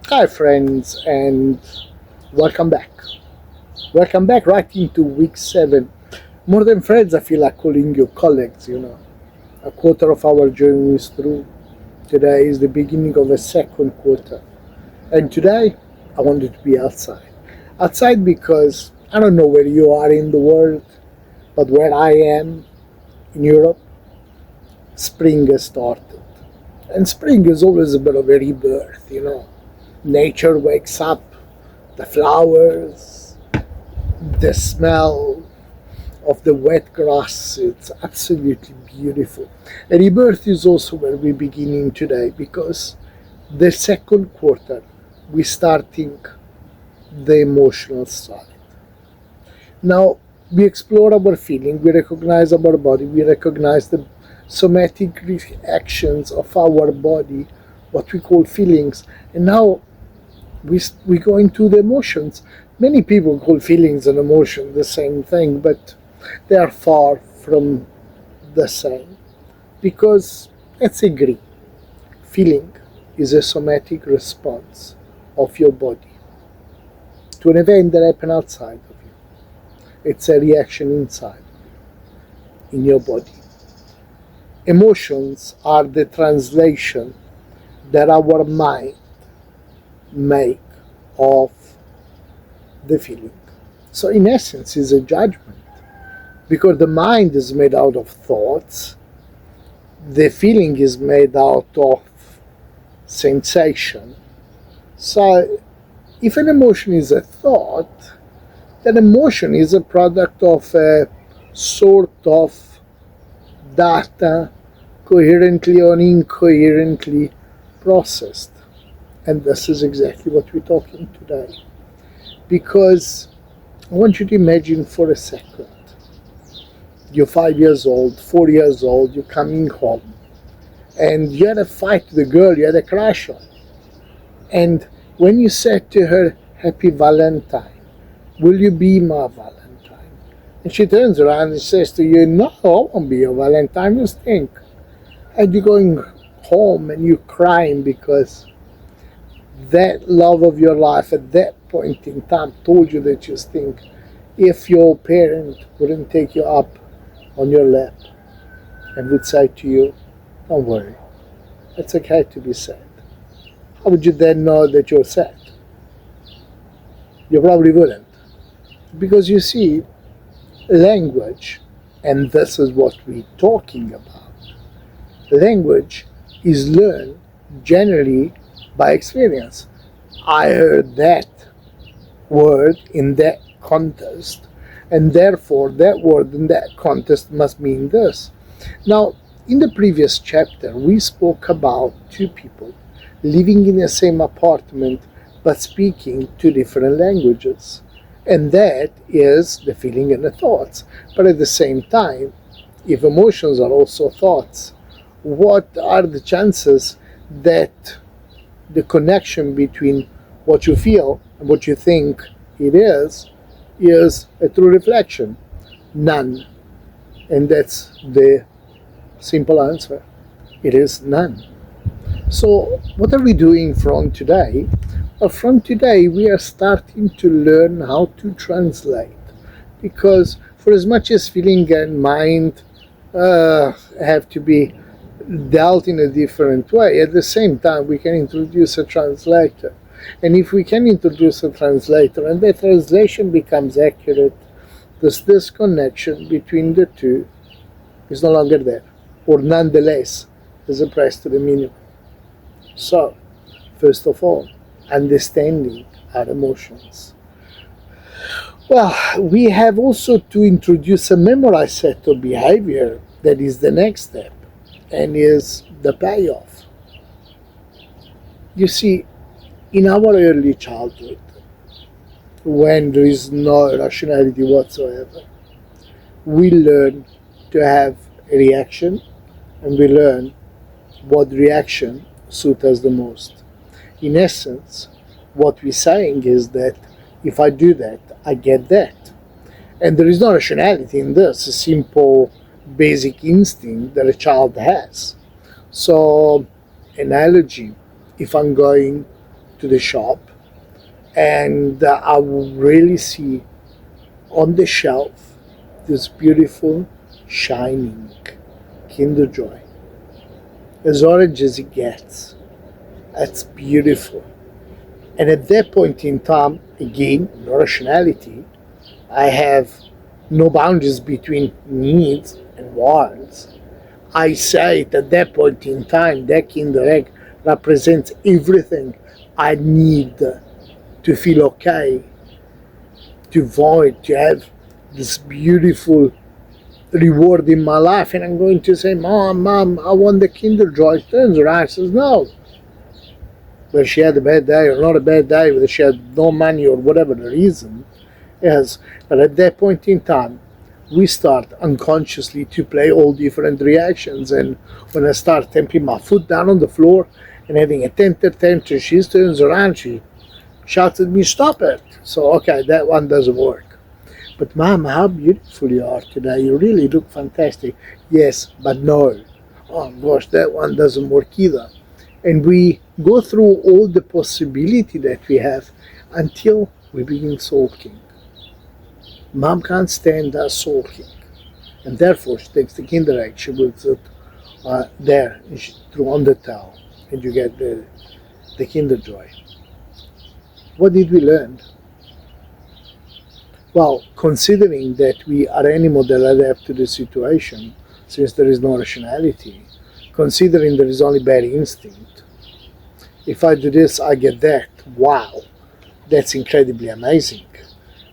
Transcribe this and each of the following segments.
Hi, friends, and welcome back. Welcome back right into week 7. More than friends, I feel like calling you colleagues. A quarter of our journey is through. Today is the beginning of a second quarter. And today, I wanted to be outside. Outside because I don't know where you are in the world, but where I am in Europe, spring has started. And spring is always a bit of a rebirth. Nature wakes up, the flowers, the smell of the wet grass. It's absolutely beautiful. A rebirth is also where we're beginning today because the second quarter we're starting the emotional side. Now we explore our feeling, we recognize our body, we recognize the somatic reactions of our body, what we call feelings, and now we go into the emotions. Many people call feelings and emotion the same thing, but they are far from the same because let's agree, feeling is a somatic response of your body to an event that happened outside of you. It's a reaction inside in your body. Emotions are the translation that our mind make of the feeling. So in essence is a judgment because the mind is made out of thoughts, the feeling is made out of sensation. So if an emotion is a thought, then emotion is a product of a sort of data coherently or incoherently processed. And this is exactly what we're talking today. Because I want you to imagine for a second, you're 5 years old, 4 years old, you're coming home, and you had a fight with the girl you had a crush on. And when you said to her, Happy Valentine, will you be my Valentine? And she turns around and says to you, No, I won't be your Valentine, you stink. And you're going home and you're crying because that love of your life at that point in time told you that you stink. If your parent wouldn't take you up on your lap and would say to you, Don't worry, it's okay to be sad. How would you then know that you're sad? You probably wouldn't. Because you see, language, and this is what we're talking about, language is learned generally by experience. I heard that word in that context, and therefore that word in that context must mean this. Now, in the previous chapter, we spoke about two people living in the same apartment but speaking two different languages. And that is the feeling and the thoughts. But at the same time, if emotions are also thoughts, what are the chances that the connection between what you feel and what you think it is a true reflection? None. And that's the simple answer. It is none. So, what are we doing from today? Well, from today, we are starting to learn how to translate. Because, for as much as feeling and mind have to be dealt in a different way, at the same time, we can introduce a translator. And if we can introduce a translator and the translation becomes accurate, this disconnection between the two is no longer there, or nonetheless is pressed to the minimum. So, first of all, understanding our emotions. Well, we have also to introduce a memorized set of behavior that is the next step and is the payoff. You see, in our early childhood, when there is no rationality whatsoever, we learn to have a reaction and we learn what reaction suits us the most. In essence, what we're saying is that if I do that, I get that. And there is no rationality in this, a simple basic instinct that a child has. So, analogy, if I'm going to the shop, and I will really see on the shelf this beautiful, shining Kinder Joy, as orange as it gets. That's beautiful. And at that point in time, again, no rationality. I have no boundaries between needs and wants. I say it at that point in time, that Kinder Egg represents everything I need to feel okay, to void, to have this beautiful reward in my life. And I'm going to say, Mom, I want the Kinder Joy. She turns around and says, no. Whether she had a bad day or not a bad day, whether she had no money or whatever the reason is. But at that point in time, we start unconsciously to play all different reactions. And when I start tamping my foot down on the floor and having a temper tantrum, she turns around, she shouts at me, stop it. So, okay, that one doesn't work. But Mom, how beautiful you are today. You really look fantastic. Yes, but no. Oh gosh, that one doesn't work either. And we go through all the possibility that we have until we begin sulking. Mom can't stand us sulking. And therefore she takes the Kinder Egg, she puts it there, and she threw on the towel, and you get the Kinder Joy. What did we learn? Well, considering that we are animals that adapt to the situation, since there is no rationality, considering there is only bad instinct, if I do this, I get that. Wow, that's incredibly amazing.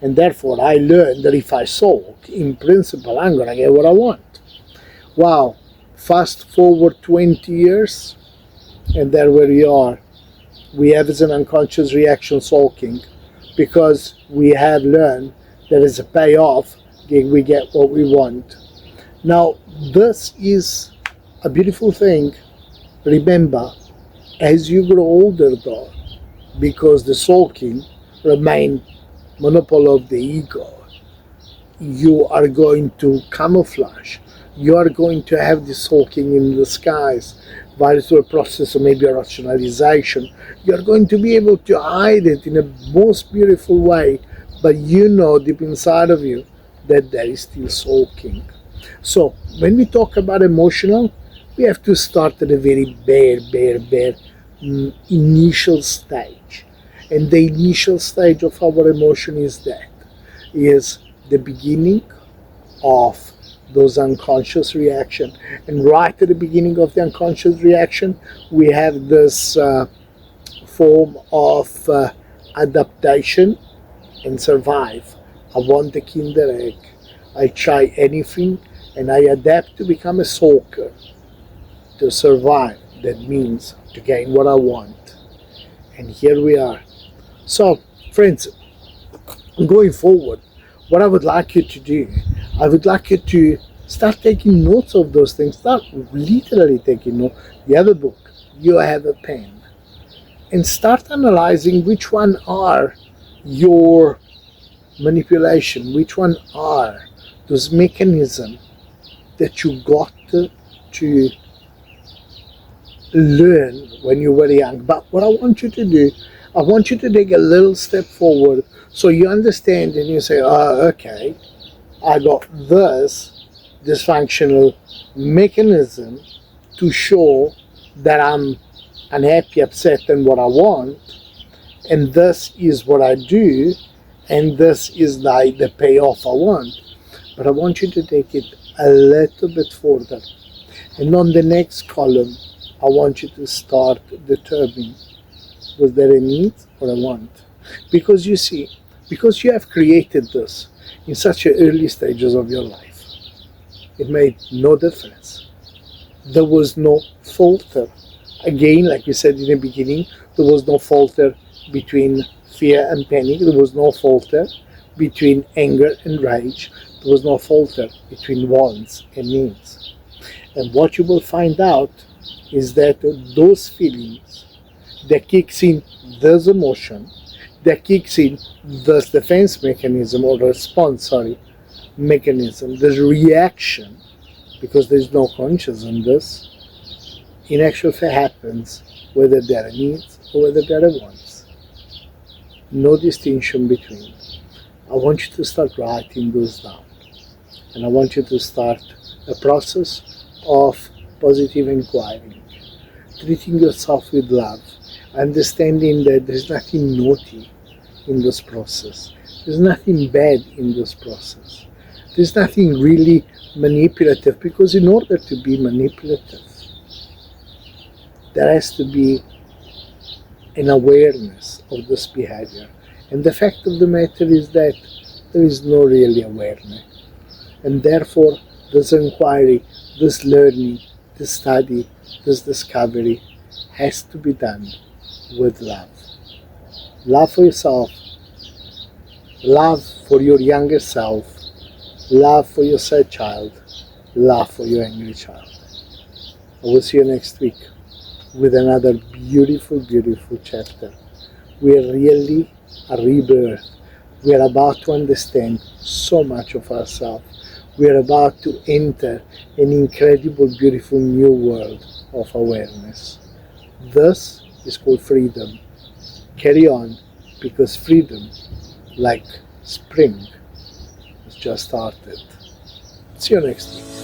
And therefore, I learned that if I sulk, in principle, I'm going to get what I want. Wow, fast forward 20 years, and there we are. We have as an unconscious reaction sulking, because we have learned that as a payoff, we get what we want. Now, this is a beautiful thing. Remember, as you grow older though, because the sulking remain monopoly of the ego, you are going to camouflage. You are going to have the sulking in the skies via through a process of maybe a rationalization. You are going to be able to hide it in a most beautiful way, but you know deep inside of you that there is still sulking. So when we talk about emotional, we have to start at a very bare initial stage. And the initial stage of our emotion is the beginning of those unconscious reaction. And right at the beginning of the unconscious reaction, we have this form of adaptation and survive. I want the Kinder Egg. I try anything and I adapt to become a sulker. To survive, that means to gain what I want. And here we are. So, friends, going forward, what I would like you to do, I would like you to start taking notes of those things. Start literally taking notes. You have a book, you have a pen, and start analyzing which one are your manipulation, which one are those mechanisms that you got to learn when you were young. But what I want you to do, I want you to take a little step forward so you understand and you say, oh, okay, I got this dysfunctional mechanism to show that I'm unhappy, upset, and what I want, and this is what I do, and this is the payoff I want. But I want you to take it a little bit further. And on the next column, I want you to start determining, was there a need or a want? Because you see, because you have created this in such early stages of your life, it made no difference. There was no filter. Again, like we said in the beginning, there was no filter between fear and panic. There was no filter between anger and rage. There was no filter between wants and needs. And what you will find out is that those feelings that kicks in this emotion, that kicks in this defense mechanism or response, mechanism, this reaction, because there's no conscious in this, in actual fact happens whether there are needs or whether there are wants. no distinction between. I want you to start writing those down. And I want you to start a process of positive inquiry, treating yourself with love, understanding that there's nothing naughty in this process. There's nothing bad in this process. There's nothing really manipulative, because in order to be manipulative, there has to be an awareness of this behavior. And the fact of the matter is that there is no really awareness. And therefore, this inquiry, this learning, this study, this discovery has to be done with love. Love for yourself, love for your younger self, love for your sad child, love for your angry child. I will see you next week with another beautiful, beautiful chapter. We are really a rebirth. We are about to understand so much of ourselves. We are about to enter an incredible, beautiful new world of awareness. This is called freedom. Carry on, because freedom, like spring, has just started. See you next week.